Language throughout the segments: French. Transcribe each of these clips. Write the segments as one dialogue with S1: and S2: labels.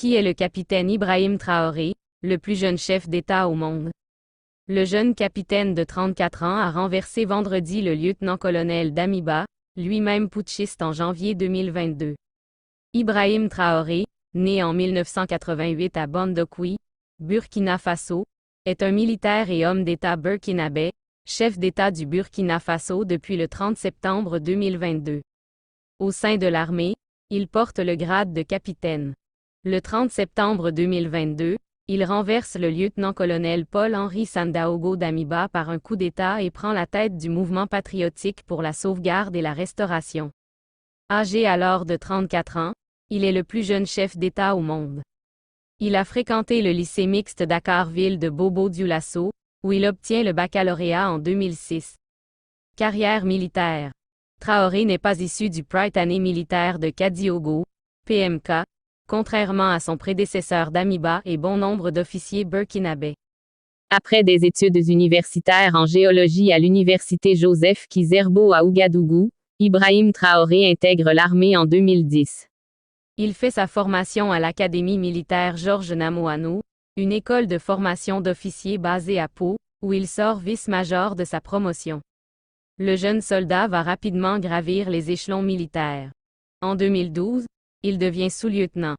S1: Qui est le capitaine Ibrahim Traoré, le plus jeune chef d'État au monde? Le jeune capitaine de 34 ans a renversé vendredi le lieutenant-colonel Damiba, lui-même putschiste en janvier 2022. Ibrahim Traoré, né en 1988 à Bondokwi, Burkina Faso, est un militaire et homme d'État burkinabé, chef d'État du Burkina Faso depuis le 30 septembre 2022. Au sein de l'armée, il porte le grade de capitaine. Le 30 septembre 2022, il renverse le lieutenant-colonel Paul-Henri Sandaogo Damiba par un coup d'État et prend la tête du mouvement patriotique pour la sauvegarde et la restauration. Âgé alors de 34 ans, il est le plus jeune chef d'État au monde. Il a fréquenté le lycée mixte Dakar-Ville de Bobo-Dioulasso, où il obtient le baccalauréat en 2006. Carrière militaire. Traoré n'est pas issu du Prytanée militaire de Kadiogo, PMK, contrairement à son prédécesseur Damiba et bon nombre d'officiers burkinabés. Après des études universitaires en géologie à l'université Joseph Kizerbo à Ouagadougou, Ibrahim Traoré intègre l'armée en 2010. Il fait sa formation à l'Académie militaire Georges Namoano, une école de formation d'officiers basée à Pau, où il sort vice-major de sa promotion. Le jeune soldat va rapidement gravir les échelons militaires. En 2012, il devient sous-lieutenant.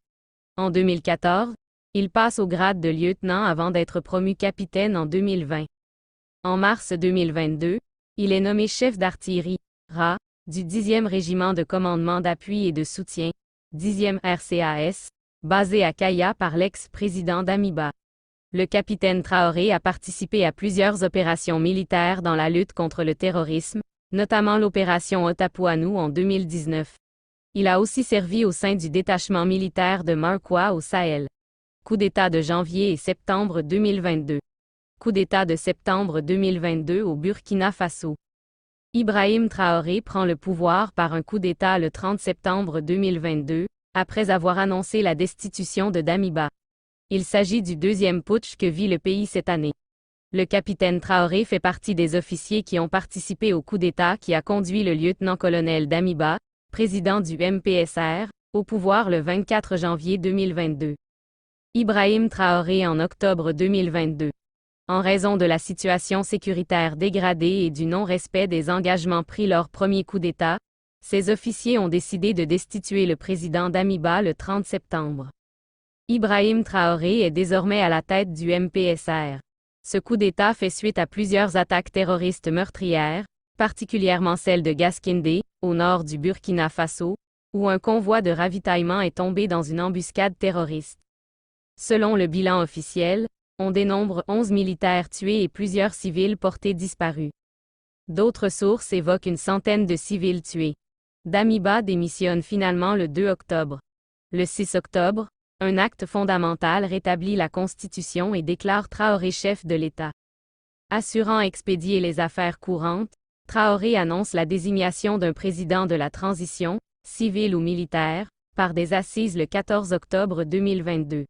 S1: En 2014, il passe au grade de lieutenant avant d'être promu capitaine en 2020. En mars 2022, il est nommé chef d'artillerie, RA, du 10e régiment de commandement d'appui et de soutien, 10e RCAS, basé à Kaya par l'ex-président Damiba. Le capitaine Traoré a participé à plusieurs opérations militaires dans la lutte contre le terrorisme, notamment l'opération Otapuanou en 2019. Il a aussi servi au sein du détachement militaire de Markwa au Sahel. Coup d'État de janvier et septembre 2022. Coup d'État de septembre 2022 au Burkina Faso. Ibrahim Traoré prend le pouvoir par un coup d'État le 30 septembre 2022, après avoir annoncé la destitution de Damiba. Il s'agit du deuxième putsch que vit le pays cette année. Le capitaine Traoré fait partie des officiers qui ont participé au coup d'État qui a conduit le lieutenant-colonel Damiba, président du MPSR, au pouvoir le 24 janvier 2022. Ibrahim Traoré en octobre 2022. En raison de la situation sécuritaire dégradée et du non-respect des engagements pris lors premier coup d'État, ces officiers ont décidé de destituer le président Damiba le 30 septembre. Ibrahim Traoré est désormais à la tête du MPSR. Ce coup d'État fait suite à plusieurs attaques terroristes meurtrières, particulièrement celle de Gaskindé, au nord du Burkina Faso, où un convoi de ravitaillement est tombé dans une embuscade terroriste. Selon le bilan officiel, on dénombre 11 militaires tués et plusieurs civils portés disparus. D'autres sources évoquent une centaine de civils tués. Damiba démissionne finalement le 2 octobre. Le 6 octobre, un acte fondamental rétablit la Constitution et déclare Traoré chef de l'État. Assurant expédier les affaires courantes, Traoré annonce la désignation d'un président de la transition, civil ou militaire, par des assises le 14 octobre 2022.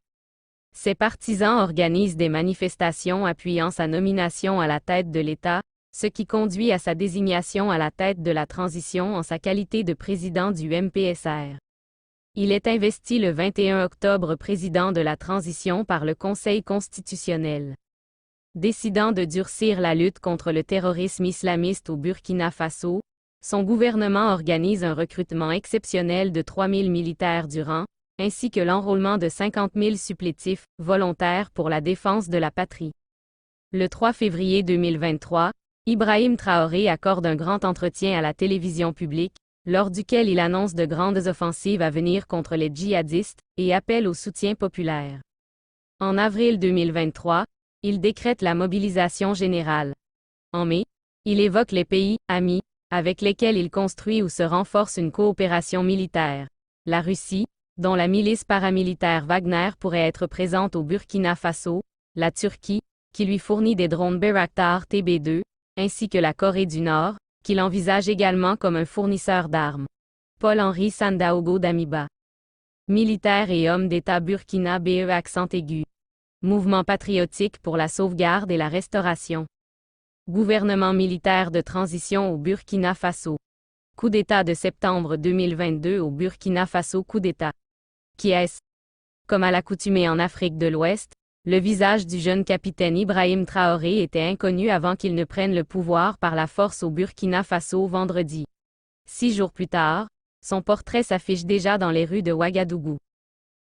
S1: Ses partisans organisent des manifestations appuyant sa nomination à la tête de l'État, ce qui conduit à sa désignation à la tête de la transition en sa qualité de président du MPSR. Il est investi le 21 octobre président de la transition par le Conseil constitutionnel. Décidant de durcir la lutte contre le terrorisme islamiste au Burkina Faso, son gouvernement organise un recrutement exceptionnel de 3000 militaires du rang, ainsi que l'enrôlement de 50 000 supplétifs, volontaires pour la défense de la patrie. Le 3 février 2023, Ibrahim Traoré accorde un grand entretien à la télévision publique, lors duquel il annonce de grandes offensives à venir contre les djihadistes, et appelle au soutien populaire. En avril 2023, il décrète la mobilisation générale. En mai, il évoque les pays « amis » avec lesquels il construit ou se renforce une coopération militaire. La Russie, dont la milice paramilitaire Wagner pourrait être présente au Burkina Faso, la Turquie, qui lui fournit des drones Bayraktar TB2, ainsi que la Corée du Nord, qu'il envisage également comme un fournisseur d'armes. Paul-Henri Sandaogo Damiba. Militaire et homme d'État burkinabé accent aigu. Mouvement patriotique pour la sauvegarde et la restauration. Gouvernement militaire de transition au Burkina Faso. Coup d'État de septembre 2022 au Burkina Faso. Coup d'État. Qui est-ce? Comme à l'accoutumée en Afrique de l'Ouest, le visage du jeune capitaine Ibrahim Traoré était inconnu avant qu'il ne prenne le pouvoir par la force au Burkina Faso vendredi. 6 jours plus tard, son portrait s'affiche déjà dans les rues de Ouagadougou.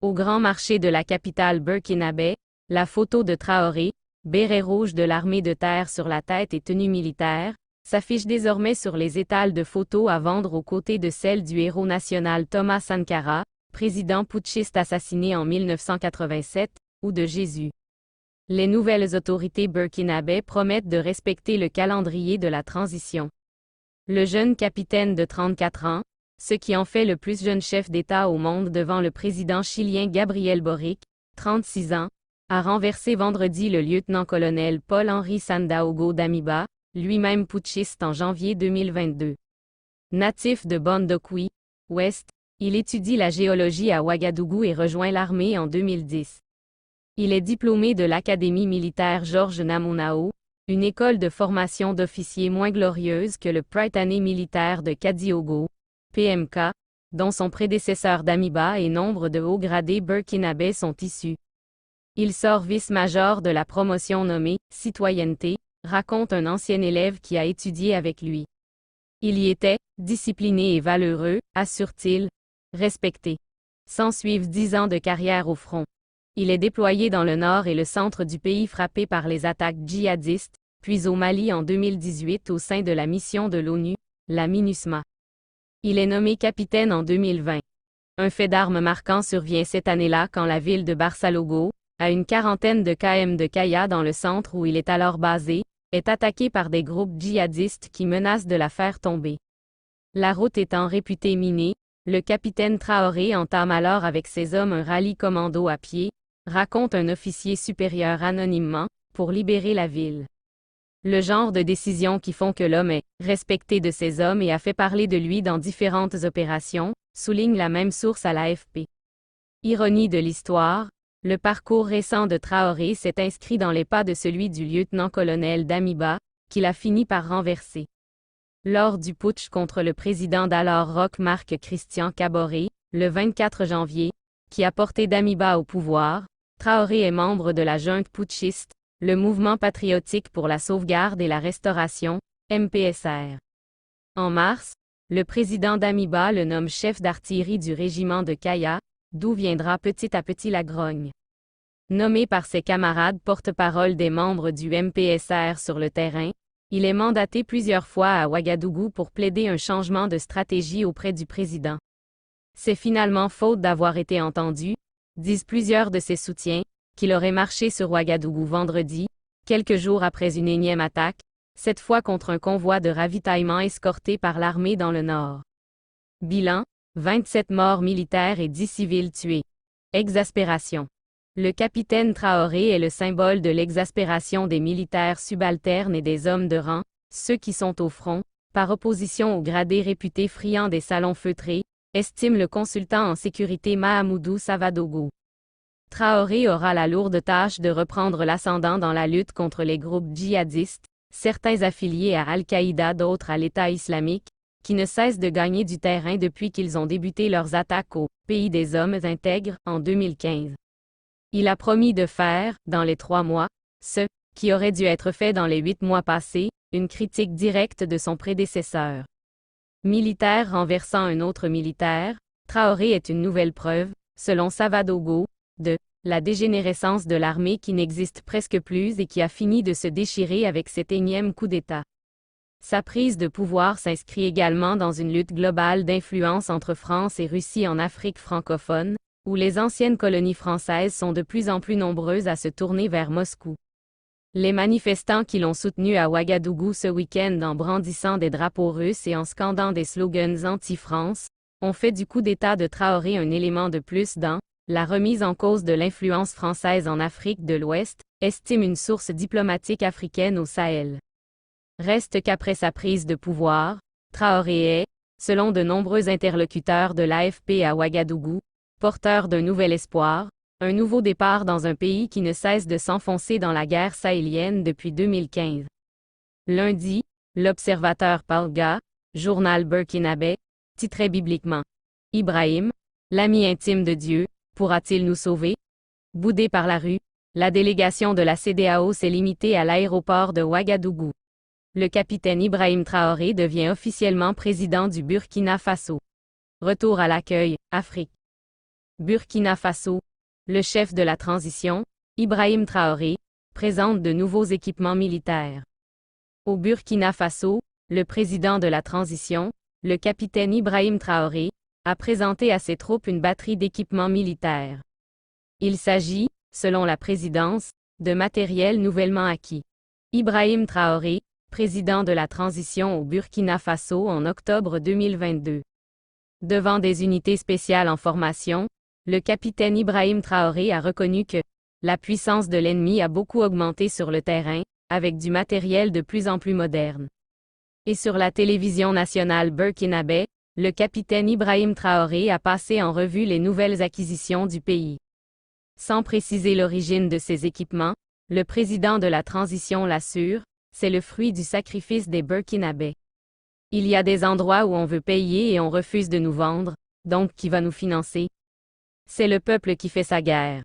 S1: Au grand marché de la capitale burkinabé, la photo de Traoré, béret rouge de l'armée de terre sur la tête et tenue militaire, s'affiche désormais sur les étals de photos à vendre aux côtés de celle du héros national Thomas Sankara, président putschiste assassiné en 1987, ou de Jésus. Les nouvelles autorités burkinabé promettent de respecter le calendrier de la transition. Le jeune capitaine de 34 ans, ce qui en fait le plus jeune chef d'État au monde devant le président chilien Gabriel Boric, 36 ans, a renversé vendredi le lieutenant-colonel Paul-Henri Sandaogo Damiba, lui-même putschiste en janvier 2022. Natif de Bondokwi, Ouest, il étudie la géologie à Ouagadougou et rejoint l'armée en 2010. Il est diplômé de l'Académie militaire Georges Namonao, une école de formation d'officiers moins glorieuse que le Prytanée militaire de Kadiogo, PMK, dont son prédécesseur Damiba et nombre de hauts gradés burkinabés sont issus. Il sort vice-major de la promotion nommée « Citoyenneté », raconte un ancien élève qui a étudié avec lui. Il y était, discipliné et valeureux, assure-t-il, respecté. S'ensuivent 10 ans de carrière au front. Il est déployé dans le nord et le centre du pays frappé par les attaques djihadistes, puis au Mali en 2018 au sein de la mission de l'ONU, la MINUSMA. Il est nommé capitaine en 2020. Un fait d'armes marquant survient cette année-là quand la ville de Barçalogo, à une quarantaine de km de Kaya dans le centre où il est alors basé, est attaquée par des groupes djihadistes qui menacent de la faire tomber. La route étant réputée minée, le capitaine Traoré entame alors avec ses hommes un rallye commando à pied, raconte un officier supérieur anonymement, pour libérer la ville. Le genre de décisions qui font que l'homme est respecté de ses hommes et a fait parler de lui dans différentes opérations, souligne la même source à l'AFP. Ironie de l'histoire, le parcours récent de Traoré s'est inscrit dans les pas de celui du lieutenant-colonel Damiba, qu'il a fini par renverser. Lors du putsch contre le président d'alors Roch Marc Christian Kaboré, le 24 janvier, qui a porté Damiba au pouvoir, Traoré est membre de la junte putschiste, le Mouvement patriotique pour la sauvegarde et la restauration, MPSR. En mars, le président Damiba le nomme chef d'artillerie du régiment de Kaya, d'où viendra petit à petit la grogne. Nommé par ses camarades porte-parole des membres du MPSR sur le terrain, il est mandaté plusieurs fois à Ouagadougou pour plaider un changement de stratégie auprès du président. C'est finalement faute d'avoir été entendu, disent plusieurs de ses soutiens, qu'il aurait marché sur Ouagadougou vendredi, quelques jours après une énième attaque, cette fois contre un convoi de ravitaillement escorté par l'armée dans le nord. Bilan, 27 morts militaires et 10 civils tués. Exaspération. Le capitaine Traoré est le symbole de l'exaspération des militaires subalternes et des hommes de rang, ceux qui sont au front, par opposition aux gradés réputés friands des salons feutrés, estime le consultant en sécurité Mahamoudou Savadogo. Traoré aura la lourde tâche de reprendre l'ascendant dans la lutte contre les groupes djihadistes, certains affiliés à Al-Qaïda, d'autres à l'État islamique, qui ne cessent de gagner du terrain depuis qu'ils ont débuté leurs attaques au « pays des hommes intègres » en 2015. Il a promis de faire, dans les 3 mois, ce qui aurait dû être fait dans les 8 mois passés, une critique directe de son prédécesseur. Militaire renversant un autre militaire, Traoré est une nouvelle preuve, selon Savadogo, de la dégénérescence de l'armée qui n'existe presque plus et qui a fini de se déchirer avec cet énième coup d'État. Sa prise de pouvoir s'inscrit également dans une lutte globale d'influence entre France et Russie en Afrique francophone, où les anciennes colonies françaises sont de plus en plus nombreuses à se tourner vers Moscou. Les manifestants qui l'ont soutenu à Ouagadougou ce week-end en brandissant des drapeaux russes et en scandant des slogans anti-France, ont fait du coup d'État de Traoré un élément de plus dans la remise en cause de l'influence française en Afrique de l'Ouest, estime une source diplomatique africaine au Sahel. Reste qu'après sa prise de pouvoir, Traoré est, selon de nombreux interlocuteurs de l'AFP à Ouagadougou, porteur d'un nouvel espoir, un nouveau départ dans un pays qui ne cesse de s'enfoncer dans la guerre sahélienne depuis 2015. Lundi, l'Observateur Palga, journal burkinabé, titrait bibliquement « Ibrahim, l'ami intime de Dieu, pourra-t-il nous sauver? Boudé par la rue, la délégation de la CEDEAO s'est limitée à l'aéroport de Ouagadougou. Le capitaine Ibrahim Traoré devient officiellement président du Burkina Faso. Retour à l'accueil, Afrique. Burkina Faso. Le chef de la transition, Ibrahim Traoré, présente de nouveaux équipements militaires. Au Burkina Faso, le président de la transition, le capitaine Ibrahim Traoré, a présenté à ses troupes une batterie d'équipements militaires. Il s'agit, selon la présidence, de matériel nouvellement acquis. Ibrahim Traoré, président de la transition au Burkina Faso en octobre 2022. Devant des unités spéciales en formation, le capitaine Ibrahim Traoré a reconnu que la puissance de l'ennemi a beaucoup augmenté sur le terrain, avec du matériel de plus en plus moderne. Et sur la télévision nationale burkinabé, le capitaine Ibrahim Traoré a passé en revue les nouvelles acquisitions du pays. Sans préciser l'origine de ces équipements, le président de la transition l'assure, c'est le fruit du sacrifice des Burkinabés. Il y a des endroits où on veut payer et on refuse de nous vendre, donc qui va nous financer? C'est le peuple qui fait sa guerre.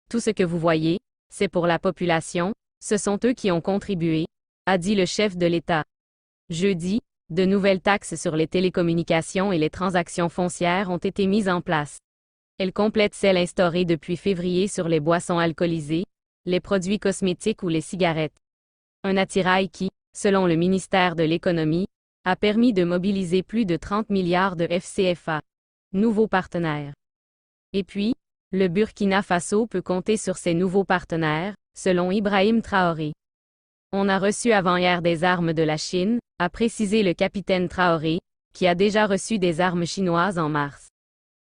S1: Tout ce que vous voyez, c'est pour la population, ce sont eux qui ont contribué, a dit le chef de l'État. Jeudi, de nouvelles taxes sur les télécommunications et les transactions foncières ont été mises en place. Elles complètent celles instaurées depuis février sur les boissons alcoolisées, les produits cosmétiques ou les cigarettes. Un attirail qui, selon le ministère de l'Économie, a permis de mobiliser plus de 30 milliards de FCFA. Nouveaux partenaires. Et puis, le Burkina Faso peut compter sur ses nouveaux partenaires, selon Ibrahim Traoré. On a reçu avant-hier des armes de la Chine, a précisé le capitaine Traoré, qui a déjà reçu des armes chinoises en mars.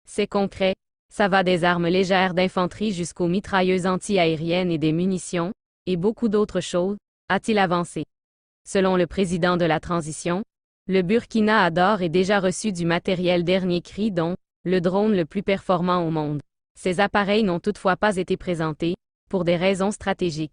S1: C'est concret, ça va des armes légères d'infanterie jusqu'aux mitrailleuses anti-aériennes et des munitions, et beaucoup d'autres choses, a-t-il avancé. Selon le président de la transition, le Burkina a d'ores et déjà reçu du matériel dernier cri dont le drone le plus performant au monde. Ces appareils n'ont toutefois pas été présentés, pour des raisons stratégiques.